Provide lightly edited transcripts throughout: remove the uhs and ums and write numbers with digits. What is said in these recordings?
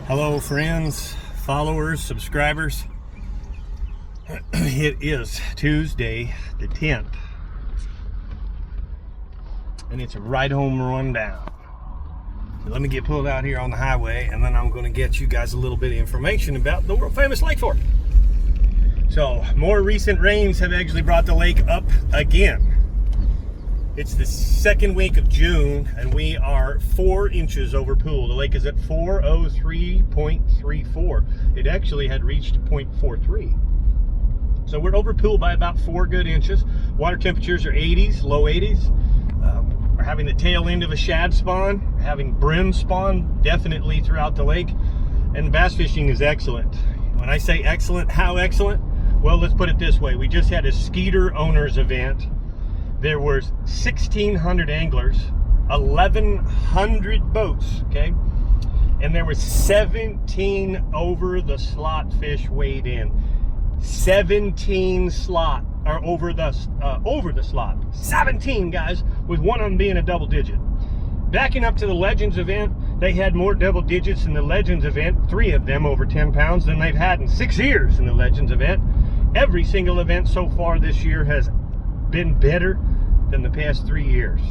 Hello friends, followers, subscribers. It is Tuesday the 10th and it's a ride home rundown. So let me get pulled out here on the highway and then I'm going to get you guys a little bit of information about the world famous Lake Fork. So more recent rains have actually brought the lake up again. It's the second week of June and we are 4 inches over pool. The lake is at 403.34. It actually had reached 0.43. So we're over pool by about 4 good inches. Water temperatures are 80s, low 80s. We're having the tail end of a shad spawn, having brim spawn definitely throughout the lake. And bass fishing is excellent. When I say excellent, how excellent? Well, let's put it this way. We just had a Skeeter owners event. There was 1,600 anglers, 1,100 boats, okay? And there was 17 over the slot fish weighed in. 17 slot, or over the slot. 17 guys, with one of them being a double digit. Backing up to the Legends event, they had more double digits in the Legends event, 3 of them over 10 pounds, than they've had in 6 years in the Legends event. Every single event so far this year has been better than the past 3 years.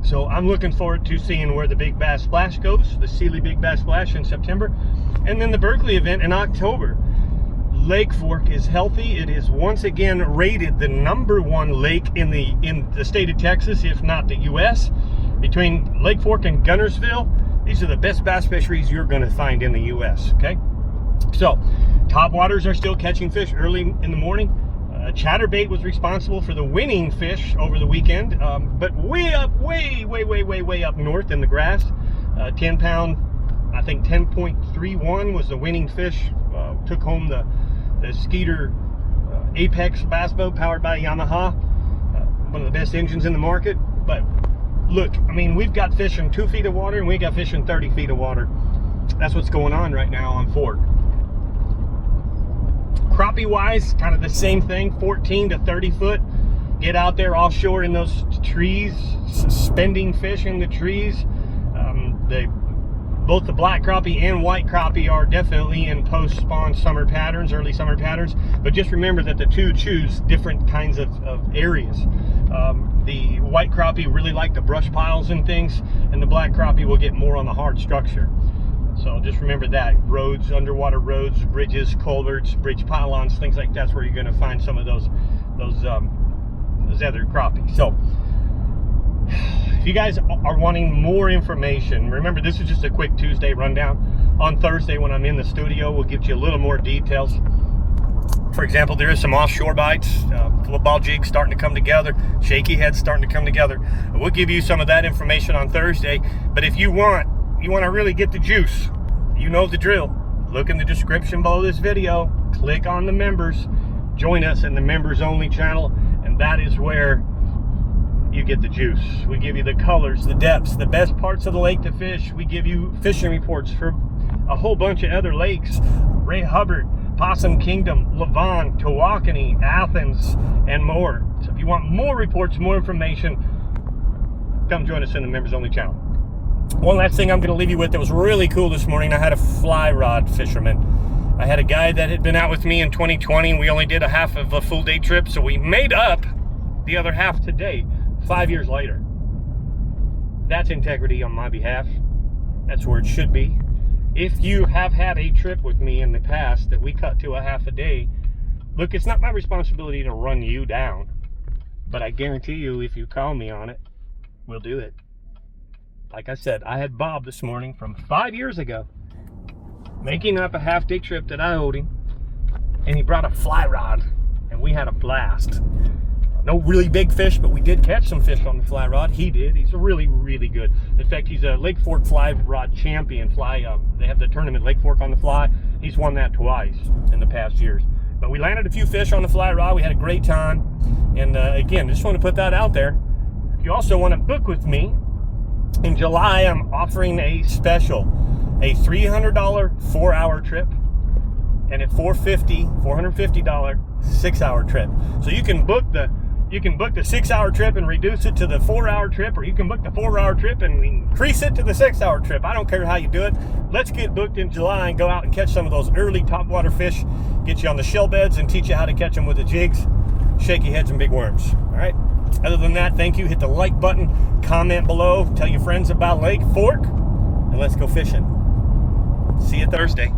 So I'm looking forward to seeing where the Big Bass Splash goes, the Sealy Big Bass Splash in September, and then the Berkeley event in October. Lake Fork is healthy. It is once again rated the #1 lake in the state of Texas, if not the US. Between Lake Fork and Gunnersville, these are the best bass fisheries you're going to find in the US, okay? So topwaters are still catching fish early in the morning. Chatterbait was responsible for the winning fish over the weekend, but way up north in the grass. 10 pound, I think 10.31 was the winning fish. Took home the Skeeter Apex bass boat powered by Yamaha, one of the best engines in the market. But look, I mean, we've got fish in 2 feet of water and we got fish in 30 feet of water. That's what's going on right now on Fork. Crappie wise, kind of the same thing, 14 to 30 foot. Get out there offshore in those trees, suspending fish in the trees. Both the black crappie and white crappie are definitely in post-spawn summer patterns, early summer patterns. But just remember that the two choose different kinds of areas. The white crappie really like the brush piles and things, and the black crappie will get more on the hard structure. So just remember that. Roads, underwater roads, bridges, culverts, bridge pylons, things like that's where you're going to find some of those other crappie. So if you guys are wanting more information, remember this is just a quick Tuesday rundown. On Thursday when I'm in the studio, we'll give you a little more details. For example, there is some offshore bites, football jigs starting to come together, shaky heads starting to come together. We'll give you some of that information on Thursday. But if you want to really get the juice, you know the drill. Look in the description below this video, click on the members, join us in the members only channel, and that is where you get the juice. We give you the colors, the depths, the best parts of the lake to fish. We give you fishing reports for a whole bunch of other lakes, Ray Hubbard, Possum Kingdom, Lavon, Tawakoni, Athens, and more. So if you want more reports, more information, come join us in the members only channel. One last thing I'm going to leave you with that was really cool this morning. I had a fly rod fisherman. I had a guy that had been out with me in 2020. We only did a half of a full day trip, so we made up the other half today, 5 years later. That's integrity on my behalf. That's where it should be. If you have had a trip with me in the past that we cut to a half a day, look, it's not my responsibility to run you down, but I guarantee you if you call me on it, we'll do it. Like I said, I had Bob this morning from 5 years ago making up a half-day trip that I owed him, and he brought a fly rod, and we had a blast. No really big fish, but we did catch some fish on the fly rod. He did. He's really, really good. In fact, he's a Lake Fork fly rod champion. They have the tournament Lake Fork on the fly. He's won that twice in the past years. But we landed a few fish on the fly rod. We had a great time. And again, just want to put that out there. If you also want to book with me, in July, I'm offering a special, a $300 4-hour trip and a $450 6-hour trip. So you can book the You can book the 6-hour trip and reduce it to the 4-hour trip, or you can book the 4-hour trip and increase it to the 6-hour trip. I don't care how you do it. Let's get booked in July and go out and catch some of those early topwater fish, get you on the shell beds and teach you how to catch them with the jigs, shaky heads and big worms. All right. Other than that, thank you. Hit the like button, comment below, tell your friends about Lake Fork, and let's go fishing. See you Thursday.